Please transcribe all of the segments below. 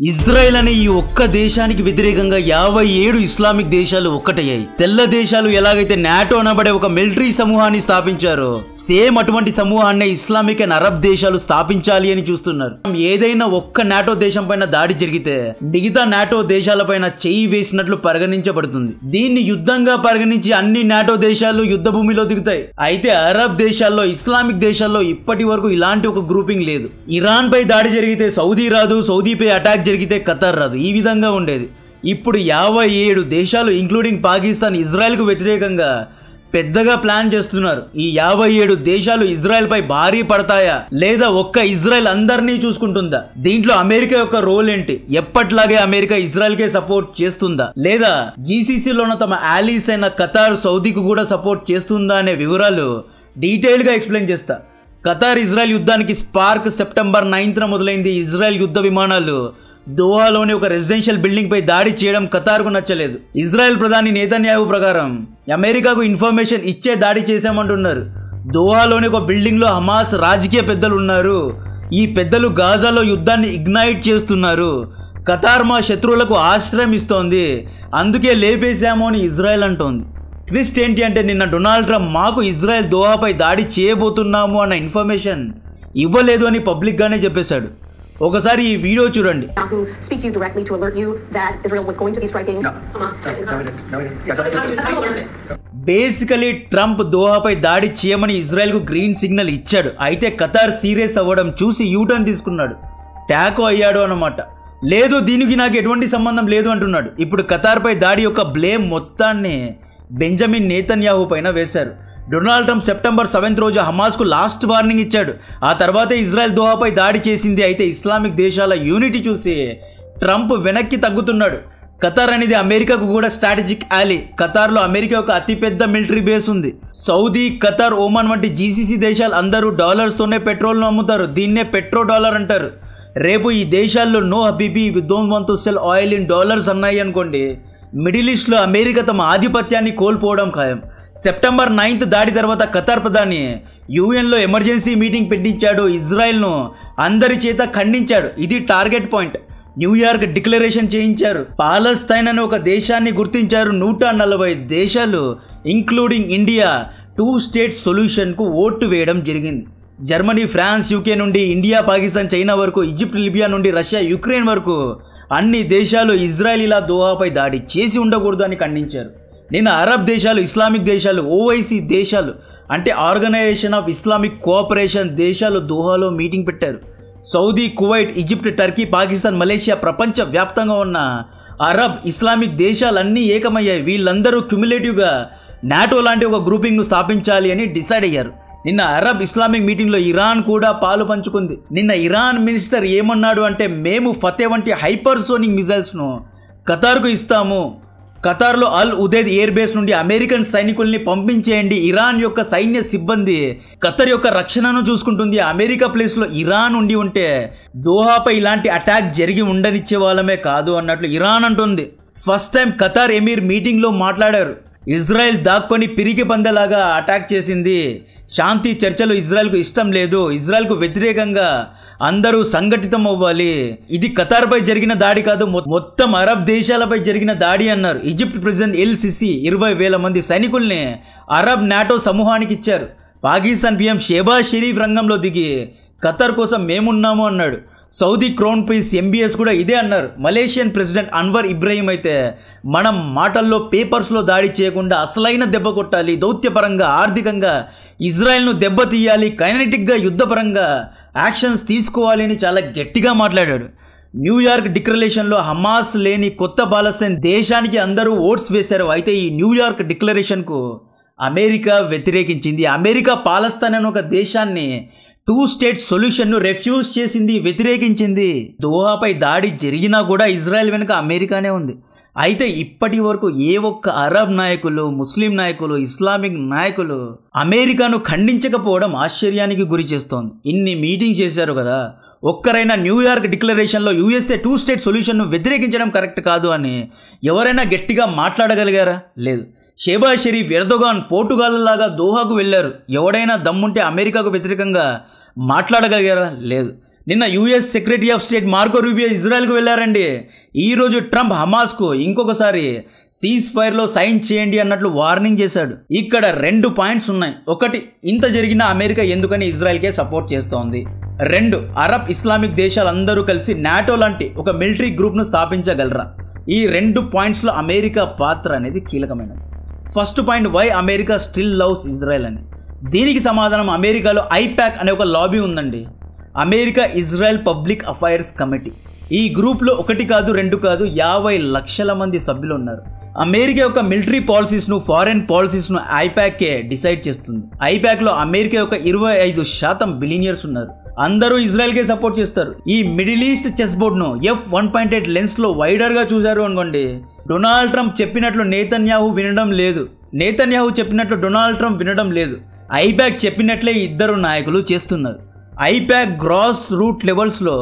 Israel అనే ఈ ఒక్క దేశానికి వ్యతిరేకంగా 57 ఇస్లామిక్ దేశాలు ఒక్కటయ్యాయి. తెల్ల దేశాలు ఎలాగైతే నాటో అనబడే ఒక మిలిటరీ సమూహాన్ని స్థాపించారో సేమ్ అటువంటి సమూహాన్ని ఇస్లామిక్ అండ్ అరబ్ దేశాలు స్థాపించాలి అని చూస్తున్నారు. ఏదైనా ఒక్క నాటో దేశం పైన దాడి జరిగితే మిగతా నాటో దేశాలపైన చెయ్యి వేసినట్లు పరిగణించబడుతుంది. దీన్ని యుద్ధంగా పరిగణించి అన్ని నాటో దేశాలు యుద్ధ భూమిలో దిగుతాయి. అయితే అరబ్ దేశాల్లో ఇస్లామిక్ దేశాల్లో ఇప్పటి వరకు ఇలాంటి ఒక గ్రూపింగ్ లేదు. ఇరాన్ పై దాడి జరిగితే సౌదీ రాదు, సౌదీపై అటాక్ జరిగితే ఖతార్ రాదు. ఈ విధంగా ఉండేది. ఇప్పుడు 57 దేశాలు ఇంక్లూడింగ్ పాకిస్తాన్ ఇజ్రాయెల్కు వ్యతిరేకంగా పెద్దగా ప్లాన్ చేస్తున్నారు. ఈ 57 దేశాలు ఇజ్రాయెల్ పై భారీ పడతాయా లేదా ఒక్క ఇజ్రాయెల్ అందరినీ చూసుకుంటుందా? దీంట్లో అమెరికా యొక్క రోల్ ఏంటి? ఎప్పట్లాగే అమెరికా ఇజ్రాయెల్ కే సపోర్ట్ చేస్తుందా లేదా జీసీసీలోన తమ ఆలీస్ అయిన ఖతార్, సౌదీకి కూడా సపోర్ట్ చేస్తుందా అనే వివరాలు డీటెయిల్ గా ఎక్స్ప్లెయిన్ చేస్తా. ఖతార్ ఇజ్రాయెల్ యుద్ధానికి స్పార్క్ సెప్టెంబర్ 9న మొదలైంది. ఇజ్రాయెల్ యుద్ధ విమానాలు దోహాలోని ఒక రెసిడెన్షియల్ బిల్డింగ్ పై దాడి చేయడం ఖతార్కు నచ్చలేదు. ఇజ్రాయెల్ ప్రధాని నేతన్యాహు ప్రకారం అమెరికాకు ఇన్ఫర్మేషన్ ఇచ్చే దాడి చేశామంటున్నారు. దోహాలోని ఒక బిల్డింగ్ లో హమాస్ రాజకీయ పెద్దలు ఉన్నారు. ఈ పెద్దలు గాజాలో యుద్ధాన్ని ఇగ్నైట్ చేస్తున్నారు. ఖతార్ మా శత్రువులకు ఆశ్రయం ఇస్తోంది, అందుకే లేపేశాము అని ఇజ్రాయెల్ అంటోంది. ట్విస్ట్ ఏంటి అంటే నిన్న డొనాల్డ్ ట్రంప్ మాకు ఇజ్రాయెల్ దోహాపై దాడి చేయబోతున్నాము అన్న ఇన్ఫర్మేషన్ ఇవ్వలేదు అని పబ్లిక్ గానే చెప్పేశాడు. ఒకసారి ఈ వీడియో చూడండి. బేసికలీ ట్రంప్ దోహాపై దాడి చేయమని ఇజ్రాయెల్ కు గ్రీన్ సిగ్నల్ ఇచ్చాడు. అయితే ఖతార్ సీరియస్ అవ్వడం చూసి యూటర్న్ తీసుకున్నాడు, ట్యాకో అయ్యాడు అన్నమాట. లేదు దీనికి నాకు ఎటువంటి సంబంధం లేదు అంటున్నాడు. ఇప్పుడు ఖతార్ పై దాడి యొక్క బ్లేమ్ మొత్తాన్ని బెంజమిన్ నేతన్యాహు పైన వేశారు. డొనాల్డ్ ట్రంప్ సెప్టెంబర్ 7 రోజు హమాస్కు లాస్ట్ వార్నింగ్ ఇచ్చాడు. ఆ తర్వాతే ఇజ్రాయెల్ దోహాపై దాడి చేసింది. అయితే ఇస్లామిక్ దేశాల యూనిటీ చూసి ట్రంప్ వెనక్కి తగ్గుతున్నాడు. ఖతార్ అనేది అమెరికాకు కూడా స్ట్రాటజిక్ ఆలీ. ఖతార్లో అమెరికా యొక్క అతిపెద్ద మిలిటరీ బేస్ ఉంది. సౌదీ, ఖతార్, ఒమాన్ వంటి జీసీసీ దేశాలు అందరూ డాలర్స్తోనే పెట్రోల్ను అమ్ముతారు. దీన్నే పెట్రో డాలర్ అంటారు. రేపు ఈ దేశాల్లో నో హబీబీ we don't want to sell oil in dollars అన్నాయి అనుకోండి, మిడిల్ ఈస్ట్లో అమెరికా తమ ఆధిపత్యాన్ని కోల్పోవడం ఖాయం. సెప్టెంబర్ 9 దాడి తర్వాత ఖతార్ ప్రధాని యుఎన్లో ఎమర్జెన్సీ మీటింగ్ పెట్టించాడు. ఇజ్రాయెల్ను అందరి చేత ఖండించాడు. ఇది టార్గెట్ పాయింట్. న్యూయార్క్ డిక్లరేషన్ చేయించారు. పాలస్తైన్ అనే ఒక దేశాన్ని గుర్తించారు. 140 దేశాలు ఇంక్లూడింగ్ ఇండియా 2 స్టేట్ సొల్యూషన్కు ఓటు వేయడం జరిగింది. జర్మనీ, ఫ్రాన్స్, యూకే నుండి ఇండియా, పాకిస్తాన్, చైనా వరకు, ఈజిప్ట్, లిబియా నుండి రష్యా, యుక్రెయిన్ వరకు అన్ని దేశాలు ఇజ్రాయెల్ ఇలా దోహాపై దాడి చేసి ఉండకూడదు అని ఖండించారు. నిన్న అరబ్ దేశాలు, ఇస్లామిక్ దేశాలు, ఓవైసీ దేశాలు అంటే ఆర్గనైజేషన్ ఆఫ్ ఇస్లామిక్ కోఆపరేషన్ దేశాలు దోహాలో మీటింగ్ పెట్టారు. Saudi, Kuwait, Egypt, Turkey, Pakistan, Malaysia, ప్రపంచ వ్యాప్తంగా ఉన్న అరబ్, ఇస్లామిక్ దేశాలన్నీ ఏకమయ్యాయి. వీళ్ళందరూ క్యుములేటివ్గా నాటో లాంటి ఒక గ్రూపింగ్ను స్థాపించాలి అని డిసైడ్ అయ్యారు. నిన్న అరబ్ ఇస్లామిక్ మీటింగ్లో ఇరాన్ కూడా పాలు పంచుకుంది. నిన్న ఇరాన్ మినిస్టర్ ఏమన్నాడు అంటే మేము ఫతే వంటి హైపర్సోనిక్ మిజైల్స్ను ఖతార్కు ఇస్తాము. ఖతార్లో అల్ ఉదైద్ ఎయిర్ బేస్ నుండి అమెరికన్ సైనికుల్ని పంపించేయండి. ఇరాన్ యొక్క సైన్య సిబ్బంది ఖతార్ యొక్క రక్షణను చూసుకుంటుంది. అమెరికా ప్లేస్లో ఇరాన్ ఉండి ఉంటే దోహాపై ఇలాంటి అటాక్ జరిగి ఉండనిచ్చే వాళ్ళమే కాదు అన్నట్లు ఇరాన్ అంటుంది. ఫస్ట్ టైం ఖతార్ ఎమీర్ మీటింగ్లో మాట్లాడారు. ఇజ్రాయెల్ దాక్కొని పిరికి పందెలాగా అటాక్ చేసింది. శాంతి చర్చలు ఇజ్రాయెల్కు ఇష్టం లేదు. ఇజ్రాయెల్కు వ్యతిరేకంగా అందరూ సంఘటితం అవ్వాలి. ఇది ఖతార్పై జరిగిన దాడి కాదు, మొత్తం అరబ్ దేశాలపై జరిగిన దాడి అన్నారు. ఈజిప్ట్ ప్రెసిడెంట్ ఎల్ సిసి 20,000 మంది సైనికుల్ని అరబ్ నాటో సమూహానికి ఇచ్చారు. పాకిస్తాన్ పీఎం షెహబాజ్ షరీఫ్ రంగంలో దిగి ఖతార్ కోసం మేమున్నాము అన్నాడు. సౌదీ క్రౌన్ ప్రిన్స్ ఎంబీఎస్ కూడా ఇదే అన్నారు. మలేషియన్ ప్రెసిడెంట్ అన్వర్ ఇబ్రాహీం అయితే మనం మాటల్లో, పేపర్స్లో దాడి చేయకుండా అసలైన దెబ్బ కొట్టాలి, దౌత్యపరంగా, ఆర్థికంగా ఇజ్రాయెల్ను దెబ్బతీయాలి, కైనెటిక్గా యుద్ధపరంగా యాక్షన్స్ తీసుకోవాలి అని చాలా గట్టిగా మాట్లాడాడు. న్యూయార్క్ డిక్లరేషన్లో హమాస్ లేని కొత్త పాలస్తీన్ దేశానికి అందరూ ఓట్స్ వేశారు. అయితే ఈ న్యూయార్క్ డిక్లరేషన్కు అమెరికా వ్యతిరేకించింది. అమెరికా పాలస్తీన్ అనే ఒక దేశాన్ని 2 స్టేట్ సొల్యూషన్ను రెఫ్యూజ్ చేసింది, వ్యతిరేకించింది. దోహాపై దాడి జరిగినా కూడా ఇజ్రాయెల్ వెనుక అమెరికానే ఉంది. అయితే ఇప్పటి వరకు ఏ ఒక్క అరబ్ నాయకులు, ముస్లిం నాయకులు, ఇస్లామిక్ నాయకులు అమెరికాను ఖండించకపోవడం ఆశ్చర్యానికి గురి చేస్తోంది. ఇన్ని మీటింగ్ చేశారు కదా, ఒక్కరైనా న్యూయార్క్ డిక్లరేషన్లో యుఎస్ఏ 2 స్టేట్ సొల్యూషన్ను వ్యతిరేకించడం కరెక్ట్ కాదు అని ఎవరైనా గట్టిగా మాట్లాడగలిగారా? లేదు. షెహబాజ్ షరీఫ్, ఎర్దోగాన్, పోర్టుగాల్ లాగా దోహాకు వెళ్లారు. ఎవడైనా దమ్ముంటే అమెరికాకు వ్యతిరేకంగా మాట్లాడగలిగారా? లేదు. నిన్న US secretary of state Marco Rubio ఇజ్రాయెల్కు వెళ్ళారండి. ఈరోజు ట్రంప్ హమాస్కు ఇంకొకసారి సీజ్ ఫైర్లో సైన్ చేయండి అన్నట్లు వార్నింగ్ చేశాడు. ఇక్కడ 2 పాయింట్స్ ఉన్నాయి. ఒకటి, ఇంత జరిగిన అమెరికా ఎందుకని ఇజ్రాయెల్కే సపోర్ట్ చేస్తోంది. 2, అరబ్ ఇస్లామిక్ దేశాలందరూ కలిసి నాటో లాంటి ఒక మిలిటరీ గ్రూప్ను స్థాపించగలరా? ఈ 2 పాయింట్స్లో అమెరికా పాత్ర అనేది కీలకమైనది. First point, why America still loves Israel అని. దీనికి సమాధానం, అమెరికాలో ఐపాక్ అనే ఒక లాబీ ఉందండి, America Israel public affairs committee. ఈ గ్రూప్లో 1 కాదు 2 కాదు 50 లక్షల మంది సభ్యులు ఉన్నారు. అమెరికా యొక్క మిలిటరీ పాలసీస్ను, ఫారెన్ పాలసీస్ను ఐపాకే డిసైడ్ చేస్తుంది. ఐపాక్లో అమెరికా యొక్క 25% బిలియనియర్స్ ఉన్నారు. అందరూ ఇజ్రాయెల్కే సపోర్ట్ చేస్తారు. ఈ మిడిల్ ఈస్ట్ చెస్ బోర్డ్ను F1.8 లెన్స్లో వైడర్గా చూశారు అనుకోండి, డొనాల్డ్ ట్రంప్ చెప్పినట్లు నేతన్యాహు వినడం లేదు, నేతన్యాహు చెప్పినట్లు డొనాల్డ్ ట్రంప్ వినడం లేదు. ఐపాక్ చెప్పినట్లే ఇద్దరు నాయకులు చేస్తున్నారు. ఐపాక్ గ్రాస్ రూట్ లెవెల్స్లో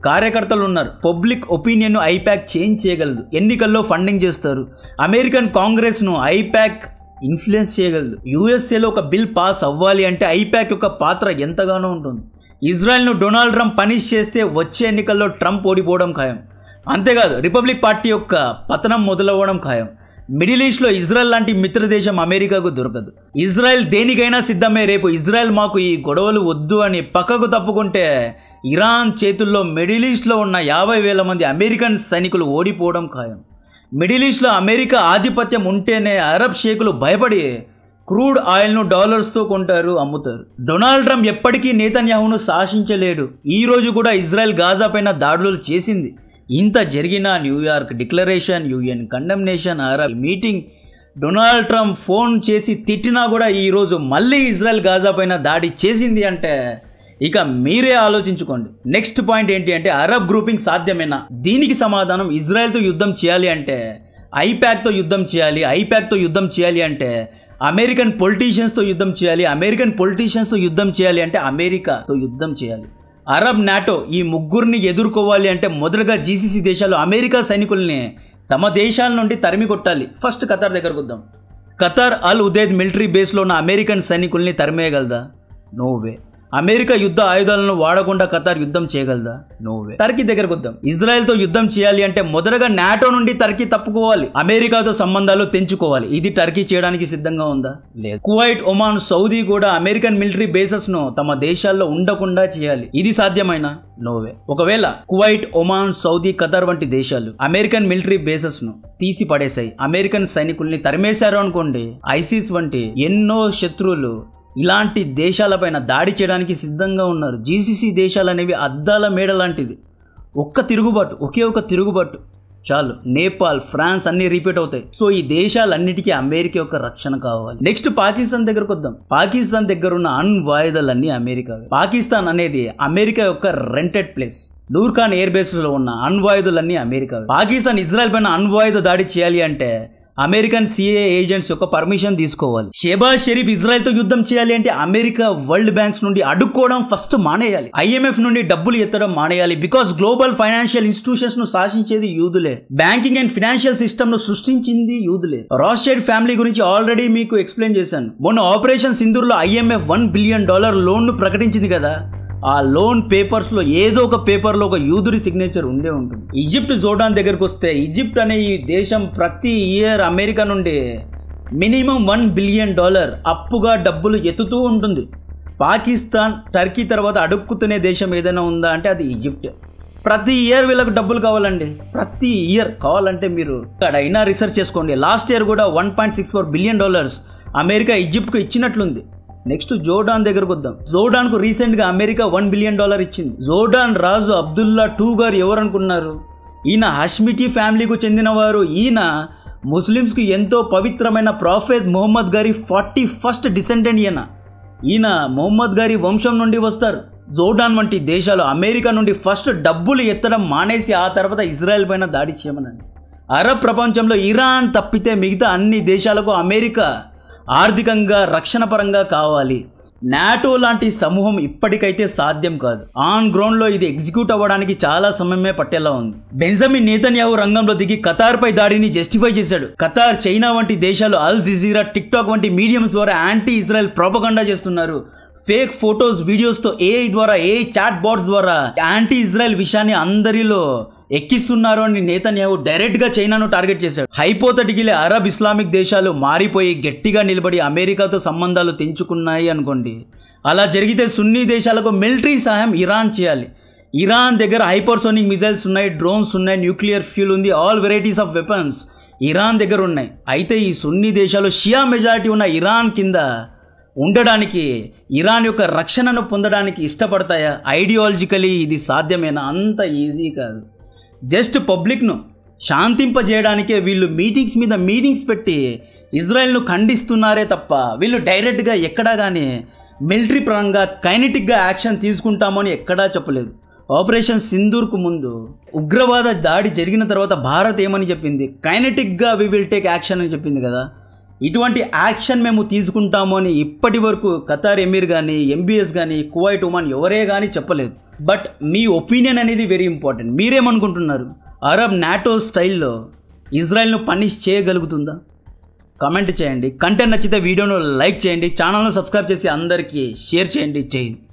కార్యకర్తలు ఉన్నారు. పబ్లిక్ ఒపీనియన్ను ఐపాక్ చేంజ్ చేయగలదు. ఎన్నికల్లో ఫండింగ్ చేస్తారు. అమెరికన్ కాంగ్రెస్ను ఐపాక్ ఇన్ఫ్లుయెన్స్ చేయగలదు. యూఎస్ఏలో ఒక బిల్ పాస్ అవ్వాలి అంటే ఐపాక్ యొక్క పాత్ర ఎంతగానో ఉంటుంది. ఇజ్రాయెల్ను డొనాల్డ్ ట్రంప్ పనిష్ చేస్తే వచ్చే ఎన్నికల్లో ట్రంప్ ఓడిపోవడం ఖాయం. అంతేకాదు, రిపబ్లిక్ పార్టీ యొక్క పతనం మొదలవ్వడం ఖాయం. మిడిల్ ఈస్ట్లో ఇజ్రాయెల్ లాంటి మిత్రదేశం అమెరికాకు దొరకదు. ఇజ్రాయెల్ దేనికైనా సిద్ధమే. రేపు ఇజ్రాయెల్ మాకు ఈ గొడవలు వద్దు అని పక్కకు తప్పుకుంటే ఇరాన్ చేతుల్లో మిడిల్ ఈస్ట్లో ఉన్న 50,000 మంది అమెరికన్ సైనికులు ఓడిపోవడం ఖాయం. మిడిల్ ఈస్ట్లో అమెరికా ఆధిపత్యం ఉంటేనే అరబ్ షేకులు భయపడి క్రూడ్ ఆయిల్ను డాలర్స్తో కొంటారు, అమ్ముతారు. డొనాల్డ్ ట్రంప్ ఎప్పటికీ నేతన్యాహును శాసించలేడు. ఈ రోజు కూడా ఇజ్రాయెల్ గాజా పైన దాడులు చేసింది. ఇంత జరిగిన New York declaration, UN condemnation, Arab meeting, Donald Trump phone చేసి తిట్టినా కూడా ఈరోజు మళ్ళీ ఇజ్రాయెల్ గాజా పైన దాడి చేసింది అంటే ఇక మీరే ఆలోచించుకోండి. నెక్స్ట్ పాయింట్ ఏంటి అంటే, అరబ్ గ్రూపింగ్ సాధ్యమేనా? దీనికి సమాధానం, ఇజ్రాయెల్తో యుద్ధం చేయాలి అంటే ఐపాక్తో యుద్ధం చేయాలి. ఐపాక్తో యుద్ధం చేయాలి అంటే అమెరికన్ పొలిటీషియన్స్తో యుద్ధం చేయాలి. అమెరికన్ పొలిటీషియన్స్తో యుద్ధం చేయాలి అంటే అమెరికాతో యుద్ధం చేయాలి. అరబ్, నాటో ఈ ముగ్గురిని ఎదుర్కోవాలి అంటే మొదటగా జీసీసీ దేశాలు అమెరికా సైనికుల్ని తమ దేశాల నుండి తరిమి కొట్టాలి. ఫస్ట్ ఖతార్ దగ్గరకు వద్దాం. ఖతార్ అల్ ఉదైద్ మిలిటరీ బేస్లో ఉన్న అమెరికన్ సైనికుల్ని తరిమేయగలదా? నోవే. అమెరికా యుద్ధ ఆయుధాలను వాడకుండా ఖతార్ యుద్ధం చేయగలదా? నోవే. టర్కీ దగ్గరకు వద్దాం. ఇజ్రాయెల్తో యుద్ధం చేయాలి అంటే మొదటగా నాటో నుండి టర్కీ తప్పుకోవాలి, అమెరికాతో సంబంధాలు తెంచుకోవాలి. ఇది టర్కీ చేయడానికి సిద్ధంగా ఉందా? లేదు. కువైట్, ఒమాన్, సౌదీ కూడా అమెరికన్ మిలిటరీ బేసెస్ ను తమ దేశాల్లో ఉండకుండా చేయాలి. ఇది సాధ్యమైనా? నోవే. ఒకవేళ కువైట్, ఒమాన్, సౌదీ, ఖతార్ వంటి దేశాలు అమెరికన్ మిలిటరీ బేసెస్ ను తీసి పడేశాయి, అమెరికన్ సైనికుల్ని తరిమేశారు అనుకోండి, ఐసిస్ వంటి ఎన్నో శత్రువులు ఇలాంటి దేశాలపైన దాడి చేయడానికి సిద్ధంగా ఉన్నారు. జీసీసీ దేశాలు అనేవి అద్దాల మేడ లాంటిది. ఒకే ఒక తిరుగుబాటు చాలు, నేపాల్, ఫ్రాన్స్ అన్ని రిపీట్ అవుతాయి. సో ఈ దేశాలన్నిటికీ అమెరికా యొక్క రక్షణ కావాలి. నెక్స్ట్ పాకిస్తాన్ దగ్గరకు వద్దాం. పాకిస్తాన్ దగ్గర ఉన్న అణ్వాయుధాలన్నీ అమెరికా. పాకిస్తాన్ అనేది అమెరికా యొక్క rented place. Nur Khan air base లో ఉన్న అణ్వాయుధాలన్నీ అమెరికా. పాకిస్తాన్ ఇజ్రాయెల్ పైన అణ్వాయుధ దాడి చేయాలి అంటే అమెరికన్ సిఏ ఏజెంట్స్ యొక్క పర్మిషన్ తీసుకోవాలి. షెబాజ్ షరీఫ్ ఇజ్రాయెల్తో యుద్ధం చేయాలి అంటే అమెరికా వరల్డ్ బ్యాంక్స్ నుండి అడుక్కోవడం ఫస్ట్ మానేయాలి. ఐఎంఎఫ్ నుండి డబ్బులు ఎత్తడం మానేయాలి. బికాస్ గ్లోబల్ ఫైనాన్షియల్ ఇన్స్టిట్యూషన్స్ ను శాసించేది యూదులే. బ్యాంకింగ్ అండ్ ఫైనాన్షియల్ సిస్టమ్ ను సృష్టించింది యూదులే. రాస్టెడ్ ఫ్యామిలీ గురించి ఆల్రెడీ మీకు ఎక్స్ప్లెయిన్ చేశాను. మొన్న ఆపరేషన్ సింధూర్ లో ఐఎంఎఫ్ $1 బిలియన్ లోన్ ను ప్రకటించింది కదా. ఆ లోన్ పేపర్స్ లో ఏదో ఒక పేపర్ లో ఒక యూదుడి సిగ్నేచర్ ఉండే ఉంటుంది. ఈజిప్ట్, జోర్డాన్ దగ్గరకు వస్తే, ఈజిప్ట్ అనే ఈ దేశం ప్రతి ఇయర్ అమెరికా నుండి మినిమం $1 బిలియన్ అప్పుగా డబ్బులు ఎత్తుతూ ఉంటుంది. పాకిస్తాన్, టర్కీ తర్వాత అడుక్కుతునే దేశం ఏదైనా ఉందా అంటే అది ఈజిప్ట్. ప్రతి ఇయర్ వీళ్ళకి డబ్బులు కావాలండి. ప్రతి ఇయర్ కావాలంటే మీరు అయినా రీసెర్చ్ చేసుకోండి. లాస్ట్ ఇయర్ కూడా $1.64 బిలియన్ అమెరికా ఈజిప్ట్కు ఇచ్చినట్లుంది. నెక్స్ట్ జోర్డాన్ దగ్గరకు వద్దాం. జోర్డాన్ కు రీసెంట్ గా అమెరికా $1 బిలియన్ ఇచ్చింది. జోర్డాన్ రాజు అబ్దుల్లా II గారు ఎవరు అనుకున్నారు? ఈయన హష్మిటీ ఫ్యామిలీకు చెందినవారు. ఈయన ముస్లిమ్స్ కి ఎంతో పవిత్రమైన ప్రాఫెట్ మొహమ్మద్ గారి 41st డిసెండెంట్. ఈయన మొహమ్మద్ గారి వంశం నుండి వస్తారు. జోర్డాన్ వంటి దేశాలు అమెరికా నుండి ఫస్ట్ డబ్బులు ఎత్తడం మానేసి ఆ తర్వాత ఇజ్రాయెల్ పైన దాడి చేయమనండి. అరబ్ ప్రపంచంలో ఇరాన్ తప్పితే మిగతా అన్ని దేశాలకు అమెరికా ఆర్థికంగా, రక్షణ పరంగా కావాలి. నాటో లాంటి సమూహం ఇప్పటికైతే సాధ్యం కాదు. ఆన్ గ్రౌండ్ లో ఇది ఎగ్జిక్యూట్ అవ్వడానికి చాలా సమయమే పట్టేలా ఉంది. బెంజమిన్ నేతన్యాహు రంగంలో దిగి ఖతార్ పై దాడిని జస్టిఫై చేశాడు. ఖతార్, చైనా వంటి దేశాలు అల్ జజీరా, టిక్ టాక్ వంటి మీడియంస్ ద్వారా యాంటీ ఇజ్రాయెల్ ప్రోపగండా చేస్తున్నారు. ఫేక్ ఫొటోస్ వీడియోస్తో ఏఐ ద్వారా చాట్ బాట్స్ ద్వారా యాంటీ ఇజ్రాయెల్ విషయాన్ని అందరిలో ఎక్కిస్తున్నారు అని నేతన్యాహు డైరెక్ట్గా చైనాను టార్గెట్ చేశాడు. హైపోథెటికల్లీ అరబ్ ఇస్లామిక్ దేశాలు మారిపోయి గట్టిగా నిలబడి అమెరికాతో సంబంధాలు తెంచుకున్నాయి అనుకోండి. అలా జరిగితే సున్నీ దేశాలకు మిలిటరీ సహాయం ఇరాన్ చేయాలి. ఇరాన్ దగ్గర హైపర్సోనిక్ మిజైల్స్ ఉన్నాయి, డ్రోన్స్ ఉన్నాయి, న్యూక్లియర్ ఫ్యూల్ ఉంది, all varieties of weapons Iran దగ్గర ఉన్నాయి. అయితే ఈ సున్నీ దేశాలు షియా మెజారిటీ ఉన్న ఇరాన్ కింద ఉండడానికి, ఇరాన్ యొక్క రక్షణను పొందడానికి ఇష్టపడతాయా? ఐడియాలజికలీ ఇది సాధ్యమేనా? అంత ఈజీ కాదు. జస్ట్ పబ్లిక్ను శాంతింపజేయడానికే వీళ్ళు మీటింగ్స్ మీద మీటింగ్స్ పెట్టి ఇజ్రాయెల్ను ఖండిస్తున్నారే తప్ప వీళ్ళు డైరెక్ట్గా ఎక్కడా కానీ మిలిటరీ పరంగా కైనెటిక్గా యాక్షన్ తీసుకుంటామని ఎక్కడా చెప్పలేదు. ఆపరేషన్ సింధూర్కు ముందు ఉగ్రవాద దాడి జరిగిన తర్వాత భారత్ ఏమని చెప్పింది? కైనెటిక్గా వి విల్ టేక్ యాక్షన్ అని చెప్పింది కదా. ఇటువంటి యాక్షన్ మేము తీసుకుంటాము అని ఇప్పటి వరకు ఖతార్ ఎమీర్ కానీ, ఎంబీఎస్ కానీ, కువైట్ ఒమాన్ ఎవరే కానీ చెప్పలేదు. బట్ మీ ఒపీనియన్ అనేది వెరీ ఇంపార్టెంట్. మీరేమనుకుంటున్నారు? అరబ్ నాటో స్టైల్లో ఇజ్రాయెల్ను పనిష్ చేయగలుగుతుందా? కామెంట్ చేయండి. కంటెంట్ నచ్చితే వీడియోను లైక్ చేయండి, ఛానల్ను సబ్స్క్రైబ్ చేసి అందరికీ షేర్ చేయండి. జై హింద్.